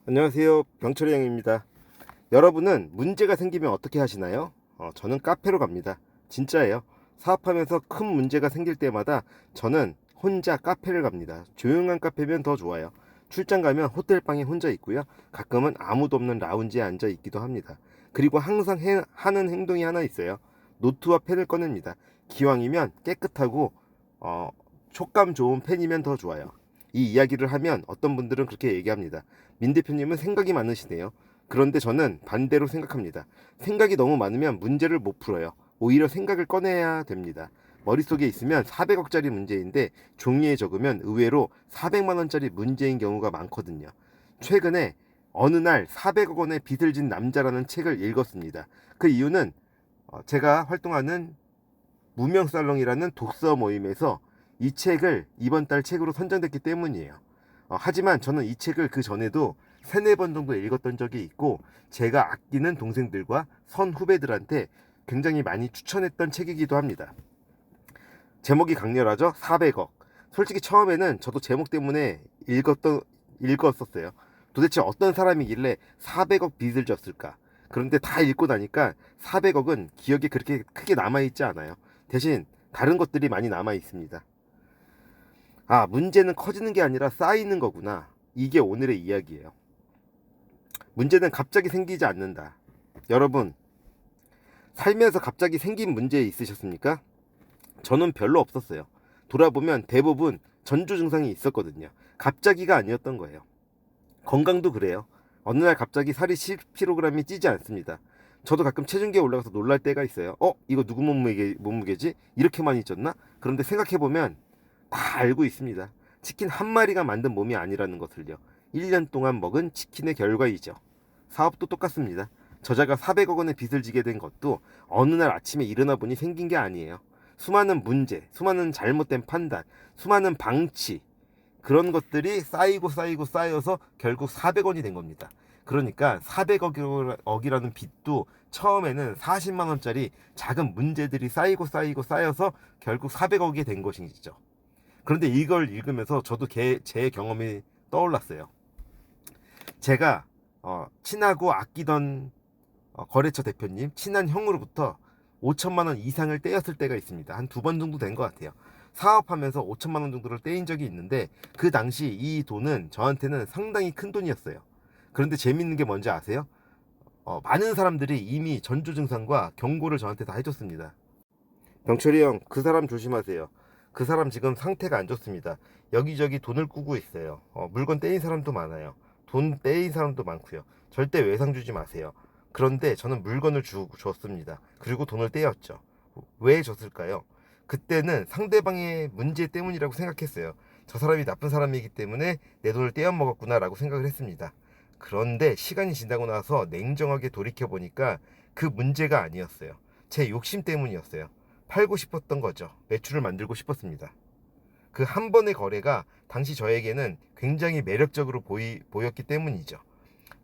안녕하세요, 병철이 형입니다. 여러분은 문제가 생기면 어떻게 하시나요? 저는 카페로 갑니다. 진짜예요. 사업하면서 큰 문제가 생길 때마다 저는 혼자 카페를 갑니다. 조용한 카페면 더 좋아요. 출장 가면 호텔방에 혼자 있고요. 가끔은 아무도 없는 라운지에 앉아 있기도 합니다. 그리고 항상 하는 행동이 하나 있어요. 노트와 펜을 꺼냅니다. 기왕이면 깨끗하고 어, 촉감 좋은 펜이면 더 좋아요. 이 이야기를 하면 어떤 분들은 그렇게 얘기합니다. 민 대표님은 생각이 많으시네요. 그런데 저는 반대로 생각합니다. 생각이 너무 많으면 문제를 못 풀어요. 오히려 생각을 꺼내야 됩니다. 머릿속에 있으면 400억짜리 문제인데 종이에 적으면 의외로 400만 원짜리 문제인 경우가 많거든요. 최근에 어느 날 400억 원의 빚을 진 남자라는 책을 읽었습니다. 그 이유는 제가 활동하는 무명살롱이라는 독서 모임에서 이 책을 이번 달 책으로 선정됐기 때문이에요. 하지만 저는 이 책을 그 전에도 세네 번 정도 읽었던 적이 있고 제가 아끼는 동생들과 선 후배들한테 굉장히 많이 추천했던 책이기도 합니다. 제목이 강렬하죠? 400억. 솔직히 처음에는 저도 제목 때문에 읽었었어요. 도대체 어떤 사람이길래 400억 빚을 졌을까? 그런데 다 읽고 나니까 400억은 기억에 그렇게 크게 남아있지 않아요. 대신 다른 것들이 많이 남아 있습니다. 아, 문제는 커지는 게 아니라 쌓이는 거구나. 이게 오늘의 이야기예요. 문제는 갑자기 생기지 않는다. 여러분, 살면서 갑자기 생긴 문제 있으셨습니까? 저는 별로 없었어요. 돌아보면 대부분 전조 증상이 있었거든요. 갑자기가 아니었던 거예요. 건강도 그래요. 어느 날 갑자기 살이 10kg이 찌지 않습니다. 저도 가끔 체중계에 올라가서 놀랄 때가 있어요. 이거 누구 몸무게지? 이렇게 많이 쪘나? 그런데 생각해보면 다 알고 있습니다. 치킨 한 마리가 만든 몸이 아니라는 것을요. 1년 동안 먹은 치킨의 결과이죠. 사업도 똑같습니다. 저자가 400억 원의 빚을 지게 된 것도 어느 날 아침에 일어나 보니 생긴 게 아니에요. 수많은 문제, 수많은 잘못된 판단, 수많은 방치, 그런 것들이 쌓여서 결국 400원이 된 겁니다. 그러니까 400억이라는 빚도 처음에는 40만 원짜리 작은 문제들이 쌓여서 결국 400억이 된 것이죠. 그런데 이걸 읽으면서 저도 제 경험이 떠올랐어요. 제가 친하고 아끼던 거래처 대표님, 친한 형으로부터 5천만 원 이상을 떼었을 때가 있습니다. 한 두 번 정도 된 것 같아요. 사업하면서 5천만 원 정도를 떼인 적이 있는데 그 당시 이 돈은 저한테는 상당히 큰 돈이었어요. 그런데 재밌는 게 뭔지 아세요? 많은 사람들이 이미 전조 증상과 경고를 저한테 다 해줬습니다. 병철이 형, 그 사람 조심하세요. 그 사람 지금 상태가 안 좋습니다. 여기저기 돈을 꾸고 있어요. 물건 떼인 사람도 많아요. 돈 떼인 사람도 많고요. 절대 외상 주지 마세요. 그런데 저는 물건을 줬습니다. 그리고 돈을 떼었죠. 왜 줬을까요? 그때는 상대방의 문제 때문이라고 생각했어요. 저 사람이 나쁜 사람이기 때문에 내 돈을 떼어 먹었구나라고 생각을 했습니다. 그런데 시간이 지나고 나서 냉정하게 돌이켜 보니까 그 문제가 아니었어요. 제 욕심 때문이었어요. 팔고 싶었던 거죠. 매출을 만들고 싶었습니다. 그 한 번의 거래가 당시 저에게는 굉장히 매력적으로 보였기 때문이죠.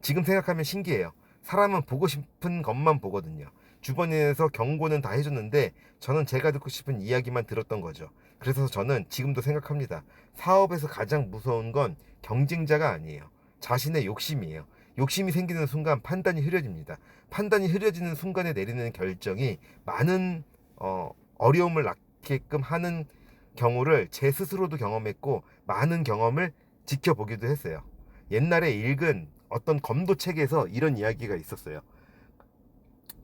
지금 생각하면 신기해요. 사람은 보고 싶은 것만 보거든요. 주변에서 경고는 다 해줬는데 저는 제가 듣고 싶은 이야기만 들었던 거죠. 그래서 저는 지금도 생각합니다. 사업에서 가장 무서운 건 경쟁자가 아니에요. 자신의 욕심이에요. 욕심이 생기는 순간 판단이 흐려집니다. 판단이 흐려지는 순간에 내리는 결정이 많은 어려움을 낳게끔 하는 경우를 제 스스로도 경험했고 많은 경험을 지켜보기도 했어요. 옛날에 읽은 어떤 검도 책에서 이런 이야기가 있었어요.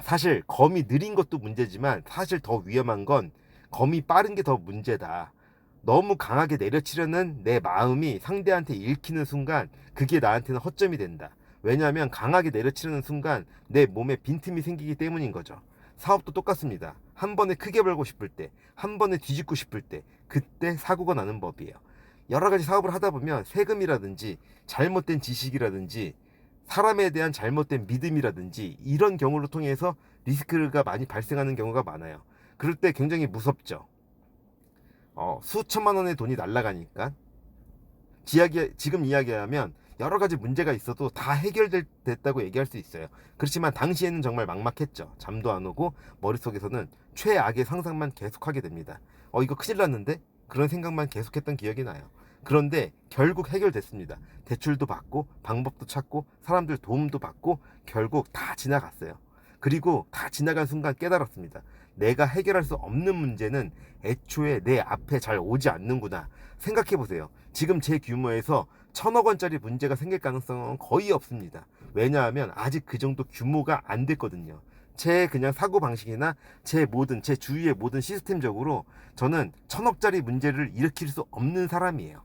사실 검이 느린 것도 문제지만 사실 더 위험한 건 검이 빠른 게 더 문제다. 너무 강하게 내려치려는 내 마음이 상대한테 읽히는 순간 그게 나한테는 허점이 된다. 왜냐하면 강하게 내려치려는 순간 내 몸에 빈틈이 생기기 때문인 거죠. 사업도 똑같습니다. 한 번에 크게 벌고 싶을 때, 한 번에 뒤집고 싶을 때, 그때 사고가 나는 법이에요. 여러 가지 사업을 하다 보면 세금이라든지 잘못된 지식이라든지 사람에 대한 잘못된 믿음이라든지 이런 경우를 통해서 리스크가 많이 발생하는 경우가 많아요. 그럴 때 굉장히 무섭죠. 수천만 원의 돈이 날아가니까 지금 이야기하면 여러 가지 문제가 있어도 다 해결됐다고 얘기할 수 있어요. 그렇지만 당시에는 정말 막막했죠. 잠도 안 오고 머릿속에서는 최악의 상상만 계속하게 됩니다. 이거 큰일 났는데? 그런 생각만 계속했던 기억이 나요. 그런데 결국 해결됐습니다. 대출도 받고 방법도 찾고 사람들 도움도 받고 결국 다 지나갔어요. 그리고 다 지나간 순간 깨달았습니다. 내가 해결할 수 없는 문제는 애초에 내 앞에 잘 오지 않는구나. 생각해 보세요. 지금 제 규모에서 1,000억 원짜리 문제가 생길 가능성은 거의 없습니다. 왜냐하면 아직 그 정도 규모가 안 됐거든요. 제 그냥 사고방식이나 제 주위의 모든 시스템적으로 저는 1,000억짜리 문제를 일으킬 수 없는 사람이에요.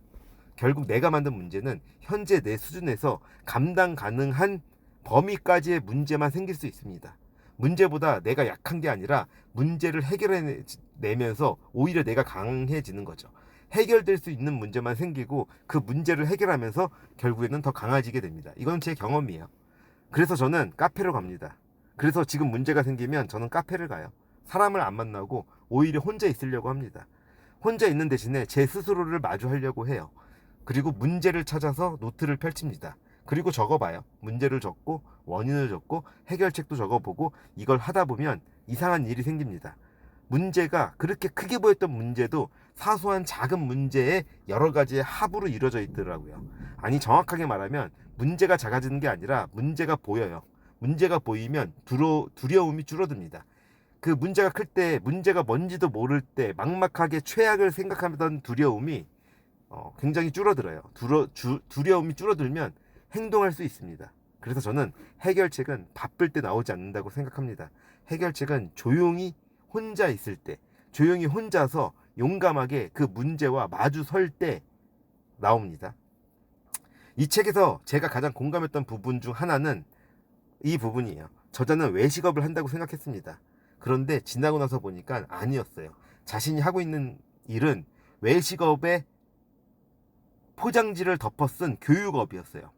결국 내가 만든 문제는 현재 내 수준에서 감당 가능한 범위까지의 문제만 생길 수 있습니다. 문제보다 내가 약한 게 아니라 문제를 해결해내면서 오히려 내가 강해지는 거죠. 해결될 수 있는 문제만 생기고 그 문제를 해결하면서 결국에는 더 강해지게 됩니다. 이건 제 경험이에요. 그래서 저는 카페로 갑니다. 그래서 지금 문제가 생기면 저는 카페를 가요. 사람을 안 만나고 오히려 혼자 있으려고 합니다. 혼자 있는 대신에 제 스스로를 마주하려고 해요. 그리고 문제를 찾아서 노트를 펼칩니다. 그리고 적어봐요. 문제를 적고 원인을 적고 해결책도 적어보고 이걸 하다 보면 이상한 일이 생깁니다. 문제가 그렇게 크게 보였던 문제도 사소한 작은 문제의 여러 가지의 합으로 이루어져 있더라고요. 아니 정확하게 말하면 문제가 작아지는 게 아니라 문제가 보여요. 문제가 보이면 두려움이 줄어듭니다. 그 문제가 클 때 문제가 뭔지도 모를 때 막막하게 최악을 생각하던 두려움이 굉장히 줄어들어요. 두려움이 줄어들면 행동할 수 있습니다. 그래서 저는 해결책은 바쁠 때 나오지 않는다고 생각합니다. 해결책은 조용히 혼자 있을 때, 조용히 혼자서 용감하게 그 문제와 마주 설 때 나옵니다. 이 책에서 제가 가장 공감했던 부분 중 하나는 이 부분이에요. 저자는 외식업을 한다고 생각했습니다. 그런데 지나고 나서 보니까 아니었어요. 자신이 하고 있는 일은 외식업의 포장지를 덮어 쓴 교육업이었어요.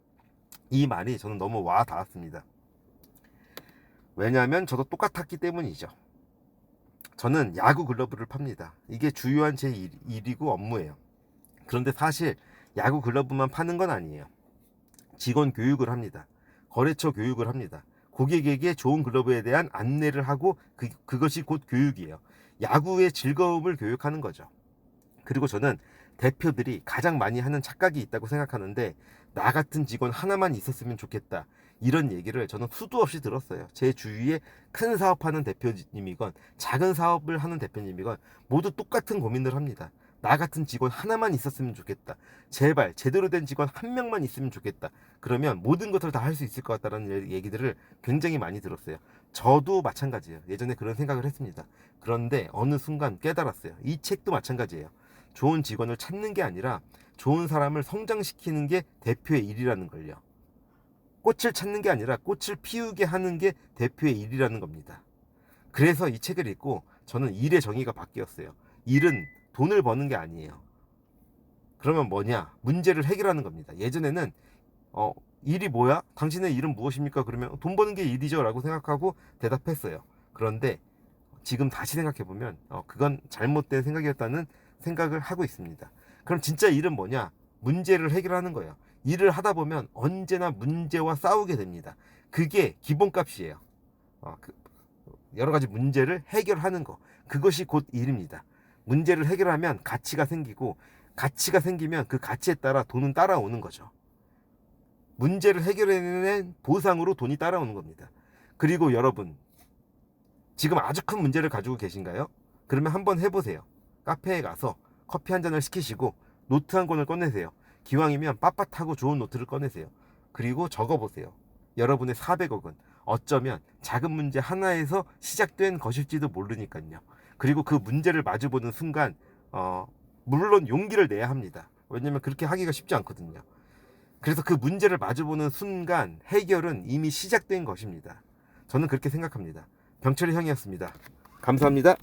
이 말이 저는 너무 와 닿았습니다. 왜냐하면 저도 똑같았기 때문이죠. 저는 야구 글러브를 팝니다. 이게 주요한 제 일이고 업무예요. 그런데 사실 야구 글러브만 파는 건 아니에요. 직원 교육을 합니다. 거래처 교육을 합니다. 고객에게 좋은 글러브에 대한 안내를 하고 그것이 곧 교육이에요. 야구의 즐거움을 교육하는 거죠. 그리고 저는 대표들이 가장 많이 하는 착각이 있다고 생각하는데 나 같은 직원 하나만 있었으면 좋겠다. 이런 얘기를 저는 수도 없이 들었어요. 제 주위에 큰 사업하는 대표님이건 작은 사업을 하는 대표님이건 모두 똑같은 고민을 합니다. 나 같은 직원 하나만 있었으면 좋겠다. 제발 제대로 된 직원 한 명만 있으면 좋겠다. 그러면 모든 것을 다 할 수 있을 것 같다는 얘기들을 굉장히 많이 들었어요. 저도 마찬가지예요. 예전에 그런 생각을 했습니다. 그런데 어느 순간 깨달았어요. 이 책도 마찬가지예요. 좋은 직원을 찾는 게 아니라 좋은 사람을 성장시키는 게 대표의 일이라는 걸요. 꽃을 찾는 게 아니라 꽃을 피우게 하는 게 대표의 일이라는 겁니다. 그래서 이 책을 읽고 저는 일의 정의가 바뀌었어요. 일은 돈을 버는 게 아니에요. 그러면 뭐냐? 문제를 해결하는 겁니다. 예전에는 일이 뭐야? 당신의 일은 무엇입니까? 그러면 돈 버는 게 일이죠 라고 생각하고 대답했어요. 그런데 지금 다시 생각해보면 그건 잘못된 생각이었다는 생각을 하고 있습니다. 그럼 진짜 일은 뭐냐? 문제를 해결하는 거예요. 일을 하다 보면 언제나 문제와 싸우게 됩니다. 그게 기본값이에요. 여러 가지 문제를 해결하는 거. 그것이 곧 일입니다. 문제를 해결하면 가치가 생기고 가치가 생기면 그 가치에 따라 돈은 따라오는 거죠. 문제를 해결해낸 보상으로 돈이 따라오는 겁니다. 그리고 여러분 지금 아주 큰 문제를 가지고 계신가요? 그러면 한번 해보세요. 카페에 가서 커피 한 잔을 시키시고 노트 한 권을 꺼내세요. 기왕이면 빳빳하고 좋은 노트를 꺼내세요. 그리고 적어보세요. 여러분의 400억은 어쩌면 작은 문제 하나에서 시작된 것일지도 모르니까요. 그리고 그 문제를 마주보는 순간 물론 용기를 내야 합니다. 왜냐면 그렇게 하기가 쉽지 않거든요. 그래서 그 문제를 마주보는 순간 해결은 이미 시작된 것입니다. 저는 그렇게 생각합니다. 병철이 형이었습니다. 감사합니다.